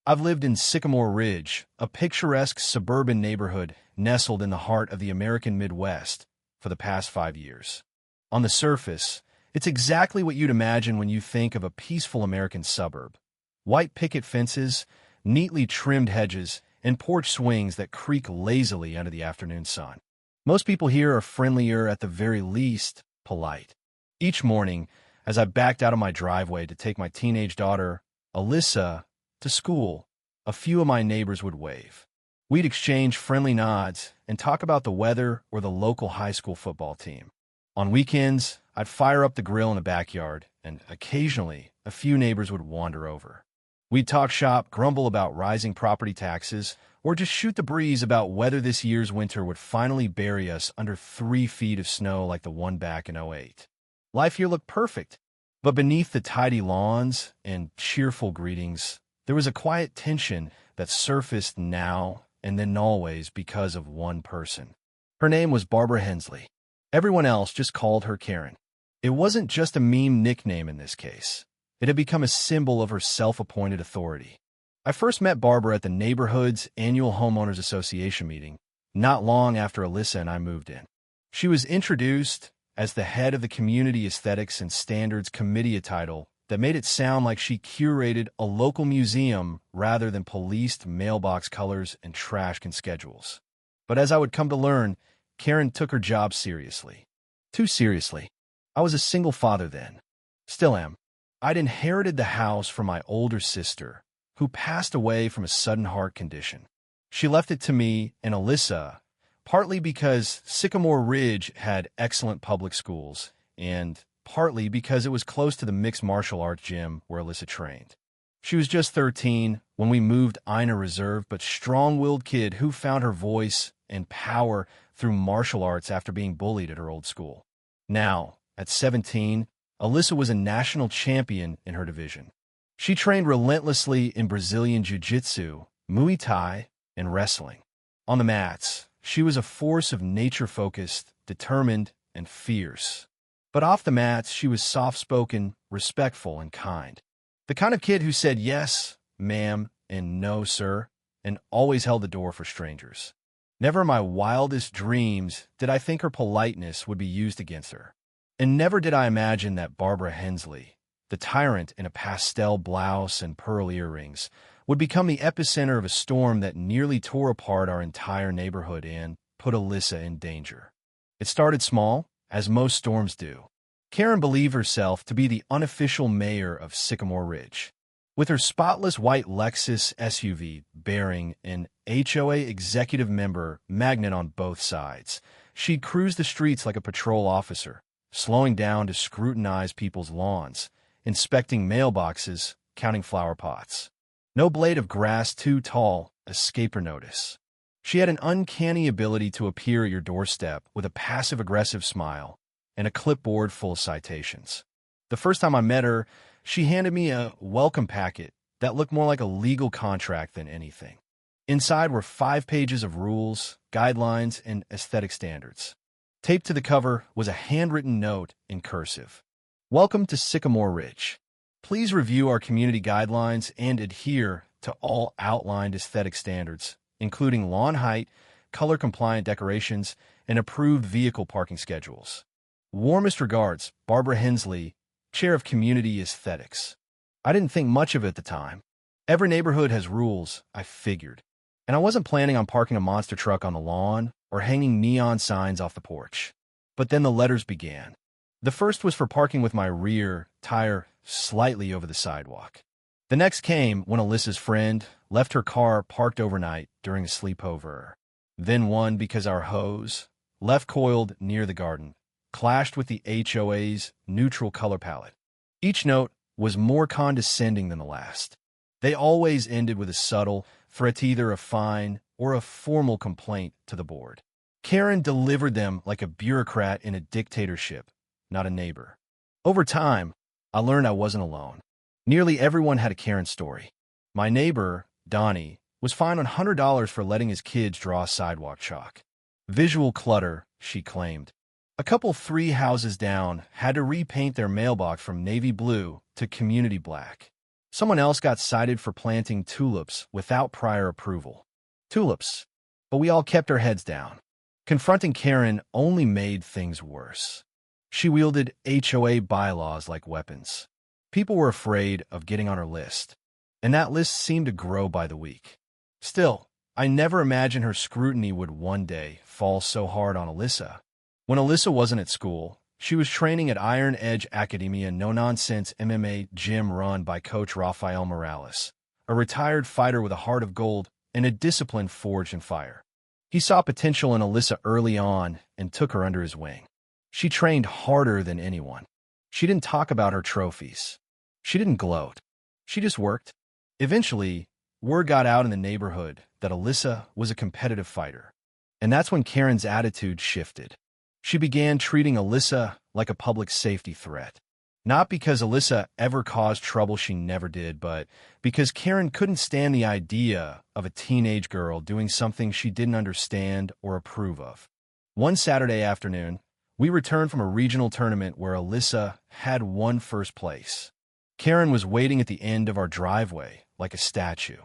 I've lived in Sycamore Ridge, a picturesque suburban neighborhood nestled in the heart of the American Midwest, for the past 5 years. On the surface, it's exactly what you'd imagine when you think of a peaceful American suburb. White picket fences, neatly trimmed hedges, and porch swings that creak lazily under the afternoon sun. Most people here are friendlier, at the very least, polite. Each morning, as I backed out of my driveway to take my teenage daughter, Alyssa, to school, a few of my neighbors would wave. We'd exchange friendly nods and talk about the weather or the local high school football team. On weekends, I'd fire up the grill in the backyard, and occasionally, a few neighbors would wander over. We'd talk shop, grumble about rising property taxes, or just shoot the breeze about whether this year's winter would finally bury us under 3 feet of snow like the one back in '08. Life here looked perfect, but beneath the tidy lawns and cheerful greetings, there was a quiet tension that surfaced now and then always because of one person. Her name was Barbara Hensley. Everyone else just called her Karen. It wasn't just a meme nickname in this case. It had become a symbol of her self-appointed authority. I first met Barbara at the neighborhood's annual homeowners association meeting, not long after Alyssa and I moved in. She was introduced as the head of the Community Aesthetics and Standards Committee, a title that made it sound like she curated a local museum rather than policed mailbox colors and trash can schedules. But as I would come to learn, Karen took her job seriously. Too seriously. I was a single father then. Still am. I'd inherited the house from my older sister, who passed away from a sudden heart condition. She left it to me and Alyssa, partly because Sycamore Ridge had excellent public schools, and partly because it was close to the mixed martial arts gym where Alyssa trained. She was just 13 when we moved in, a reserved but strong-willed kid who found her voice and power through martial arts after being bullied at her old school. Now, at 17, Alyssa was a national champion in her division. She trained relentlessly in Brazilian Jiu-Jitsu, Muay Thai, and wrestling. On the mats, she was a force of nature, focused, determined, and fierce. But off the mats, she was soft-spoken, respectful, and kind. The kind of kid who said yes, ma'am, and no, sir, and always held the door for strangers. Never in my wildest dreams did I think her politeness would be used against her. And never did I imagine that Barbara Hensley, the tyrant in a pastel blouse and pearl earrings, would become the epicenter of a storm that nearly tore apart our entire neighborhood and put Alyssa in danger. It started small, as most storms do. Karen believed herself to be the unofficial mayor of Sycamore Ridge. With her spotless white Lexus SUV bearing an HOA executive member magnet on both sides, she'd cruise the streets like a patrol officer, slowing down to scrutinize people's lawns, inspecting mailboxes, counting flower pots. No blade of grass too tall escaped her notice. She had an uncanny ability to appear at your doorstep with a passive-aggressive smile and a clipboard full of citations. The first time I met her, she handed me a welcome packet that looked more like a legal contract than anything. Inside were 5 pages of rules, guidelines, and aesthetic standards. Taped to the cover was a handwritten note in cursive. Welcome to Sycamore Ridge. Please review our community guidelines and adhere to all outlined aesthetic standards, including lawn height, color-compliant decorations, and approved vehicle parking schedules. Warmest regards, Barbara Hensley, Chair of Community Aesthetics. I didn't think much of it at the time. Every neighborhood has rules, I figured. And I wasn't planning on parking a monster truck on the lawn or hanging neon signs off the porch. But then the letters began. The first was for parking with my rear tire slightly over the sidewalk. The next came when Alyssa's friend left her car parked overnight during a sleepover. Then one because our hose, left coiled near the garden, clashed with the HOA's neutral color palette. Each note was more condescending than the last. They always ended with a subtle threat to either a fine or a formal complaint to the board. Karen delivered them like a bureaucrat in a dictatorship, not a neighbor. Over time, I learned I wasn't alone. Nearly everyone had a Karen story. My neighbor, Donnie, was fined $100 for letting his kids draw sidewalk chalk. Visual clutter, she claimed. A couple 3 houses down had to repaint their mailbox from navy blue to community black. Someone else got cited for planting tulips without prior approval. Tulips. But we all kept our heads down. Confronting Karen only made things worse. She wielded HOA bylaws like weapons. People were afraid of getting on her list, and that list seemed to grow by the week. Still, I never imagined her scrutiny would one day fall so hard on Alyssa. When Alyssa wasn't at school, she was training at Iron Edge Academia, no-nonsense MMA gym run by Coach Rafael Morales, a retired fighter with a heart of gold and a discipline forged in fire. He saw potential in Alyssa early on and took her under his wing. She trained harder than anyone. She didn't talk about her trophies. She didn't gloat. She just worked. Eventually, word got out in the neighborhood that Alyssa was a competitive fighter. And that's when Karen's attitude shifted. She began treating Alyssa like a public safety threat. Not because Alyssa ever caused trouble, she never did, but because Karen couldn't stand the idea of a teenage girl doing something she didn't understand or approve of. One Saturday afternoon, we returned from a regional tournament where Alyssa had won first place. Karen was waiting at the end of our driveway like a statue.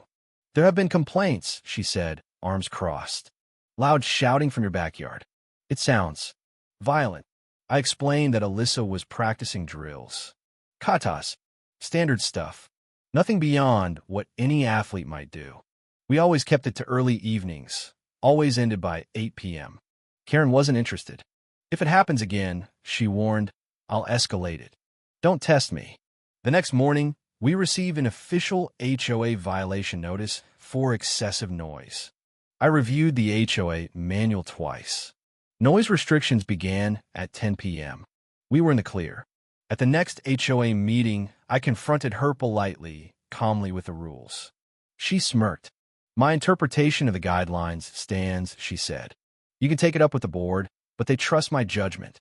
"There have been complaints," she said, arms crossed. "Loud shouting from your backyard. It sounds violent." I explained that Alyssa was practicing drills. Katas. Standard stuff. Nothing beyond what any athlete might do. We always kept it to early evenings, always ended by 8 p.m. Karen wasn't interested. "If it happens again," she warned, "I'll escalate it. Don't test me." The next morning, we received an official HOA violation notice for excessive noise. I reviewed the HOA manual twice. Noise restrictions began at 10 p.m. We were in the clear. At the next HOA meeting, I confronted her politely, calmly with the rules. She smirked. "My interpretation of the guidelines stands," she said. "You can take it up with the board, but they trust my judgment."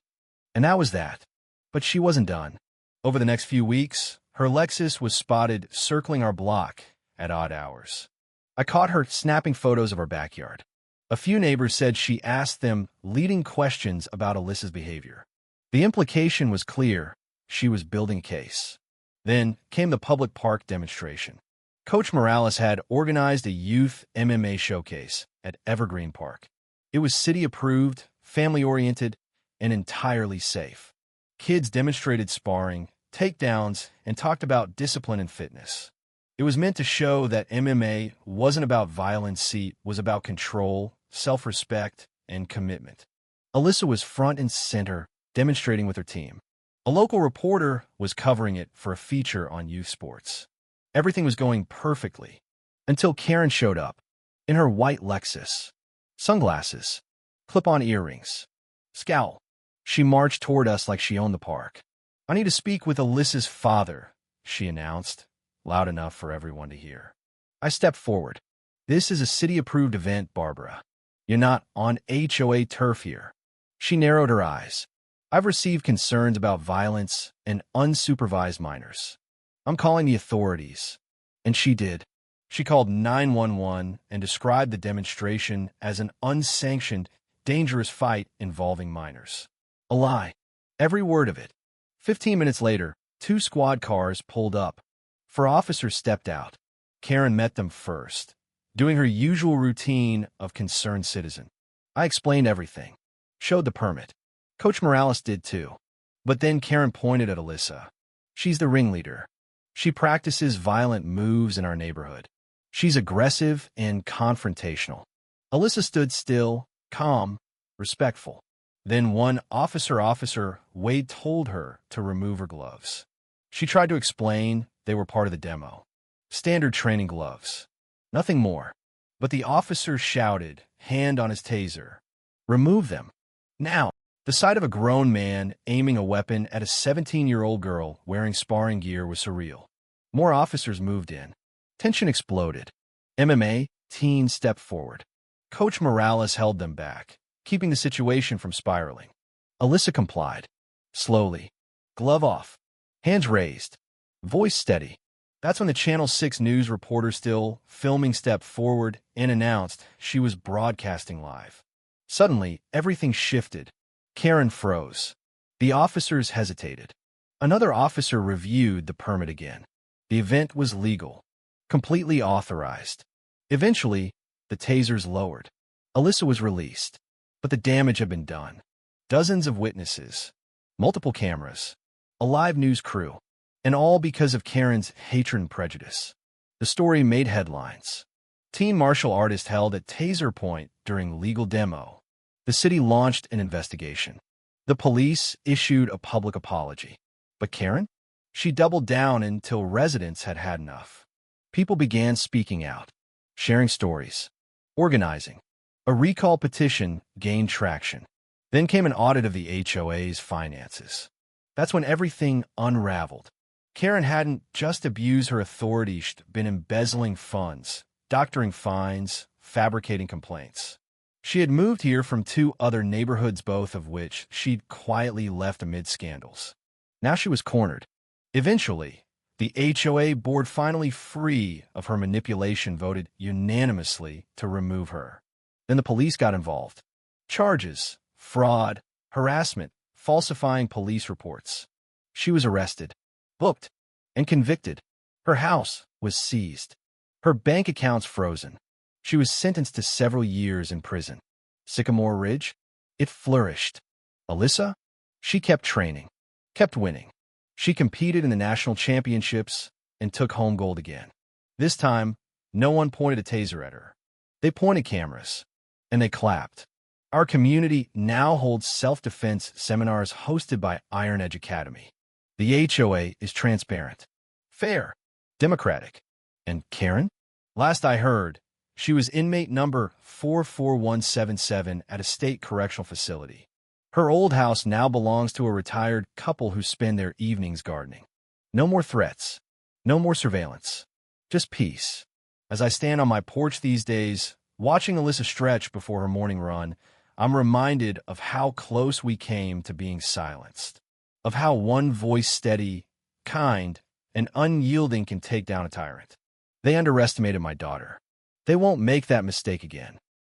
And that was that. But she wasn't done. Over the next few weeks, her Lexus was spotted circling our block at odd hours. I caught her snapping photos of our backyard. A few neighbors said she asked them leading questions about Alyssa's behavior. The implication was clear. She was building a case. Then came the public park demonstration. Coach Morales had organized a youth MMA showcase at Evergreen Park. It was city-approved, family-oriented, and entirely safe. Kids demonstrated sparring, takedowns, and talked about discipline and fitness. It was meant to show that MMA wasn't about violence, it was about control, self-respect, and commitment. Alyssa was front and center, demonstrating with her team. A local reporter was covering it for a feature on youth sports. Everything was going perfectly, until Karen showed up, in her white Lexus. Sunglasses, clip-on earrings, scowl. She marched toward us like she owned the park. "I need to speak with Alyssa's father," she announced, loud enough for everyone to hear. I stepped forward. "This is a city-approved event, Barbara. You're not on HOA turf here." She narrowed her eyes. "I've received concerns about violence and unsupervised minors. I'm calling the authorities." And she did. She called 911 and described the demonstration as an unsanctioned, dangerous fight involving minors. A lie. Every word of it. 15 minutes later, 2 squad cars pulled up. 4 officers stepped out. Karen met them first, doing her usual routine of concerned citizen. I explained everything. Showed the permit. Coach Morales did too. But then Karen pointed at Alyssa. "She's the ringleader. She practices violent moves in our neighborhood. She's aggressive and confrontational." Alyssa stood still, calm, respectful. Then one officer Wade told her to remove her gloves. She tried to explain they were part of the demo. Standard training gloves. Nothing more. But the officer shouted, hand on his taser, "Remove them. Now." The sight of a grown man aiming a weapon at a 17-year-old girl wearing sparring gear was surreal. More officers moved in. Tension exploded. MMA teens stepped forward. Coach Morales held them back, keeping the situation from spiraling. Alyssa complied. Slowly. Glove off. Hands raised. Voice steady. That's when the Channel 6 news reporter still filming stepped forward and announced she was broadcasting live. Suddenly, everything shifted. Karen froze. The officers hesitated. Another officer reviewed the permit again. The event was legal, completely authorized. Eventually, the tasers lowered. Alyssa was released, but the damage had been done. Dozens of witnesses, multiple cameras, a live news crew, and all because of Karen's hatred and prejudice. The story made headlines. Teen martial artist held at taser point during legal demo. The city launched an investigation. The police issued a public apology. But Karen? She doubled down until residents had had enough. People began speaking out, sharing stories, organizing. A recall petition gained traction. Then came an audit of the HOA's finances. That's when everything unraveled. Karen hadn't just abused her authority, she'd been embezzling funds, doctoring fines, fabricating complaints. She had moved here from 2 other neighborhoods, both of which she'd quietly left amid scandals. Now she was cornered. Eventually, the HOA board, finally free of her manipulation, voted unanimously to remove her. Then the police got involved. Charges: fraud, harassment, falsifying police reports. She was arrested, booked, and convicted. Her house was seized. Her bank accounts frozen. She was sentenced to several years in prison. Sycamore Ridge? It flourished. Alyssa? She kept training, kept winning. She competed in the national championships and took home gold again. This time, no one pointed a taser at her. They pointed cameras, and they clapped. Our community now holds self-defense seminars hosted by Iron Edge Academy. The HOA is transparent, fair, democratic. And Karen? Last I heard, she was inmate number 44177 at a state correctional facility. Her old house now belongs to a retired couple who spend their evenings gardening. No more threats, no more surveillance, just peace. As I stand on my porch these days, watching Alyssa stretch before her morning run, I'm reminded of how close we came to being silenced, of how one voice, steady, kind, and unyielding, can take down a tyrant. They underestimated my daughter. They won't make that mistake again.